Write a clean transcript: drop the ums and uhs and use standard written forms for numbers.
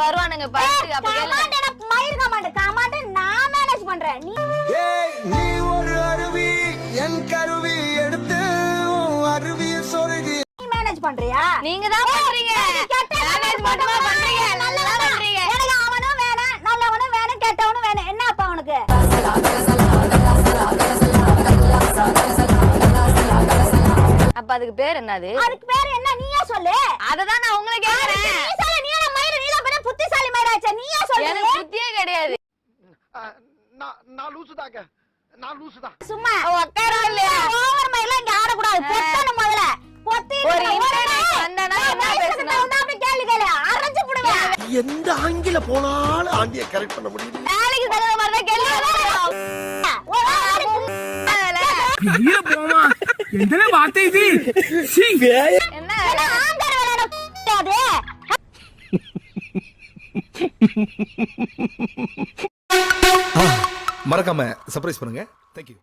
வருவானுங்க படத்துக்கு. அப்ப கேளுங்க. மயிர் கமாண்ட் நான் மேனேஜ் பண்றேன். நீ ஒரு அருவி என் கருவி எடுத்து அருவிய சொருகி நீ மேனேஜ் பண்றியா? நீங்க தான் பண்றீங்க. மேனேஜ் மட்டுமா பண்றீங்க? நல்லா பண்றீங்க. எனக்கு அவனும் வேணும், நல்லவனும் வேணும், கெட்டவனும் வேணும். என்ன அப்ப அவனுக்கு? அப்ப அதுக்கு பேர் என்னது? அதுக்கு பேர் என்ன நீயே சொல்லு. அததான் நான் உங்களை கேக்குறேன். நீ சொல்லு. நீ என்ன மயிர் நீல பெரிய புத்திசாலி மயிராச்சே. நீயே சொல்லு. எனக்கு புத்தியே கிடையாது. நான் லூசுதாங்க. நான் லூசுதான். சும்மா உட்காரா இல்லையா? ஓவர் மயில இங்க ஆட கூடாது. பொத்தணும் முதல்ல. பொத்தி ஒரு இன்டர்நெட் வந்தனா என்ன பேசணும்? அப்படி கேள்வி கேளு. அரைஞ்சு புடுவேன். எந்த ஆங்கில போனாலும் ஆண்டிய கரெக்ட் பண்ண முடியல. வேலைக்கு தகுந்த மாதிரி தான் கேள்வி கேட்கணும். வெளிய போமா என்ன வார்த்தை இது சீ என்ன ஆங்கர் விளையாட மறக்காம சர்ப்ரைஸ் பண்ணுங்க. தேங்க்யூ.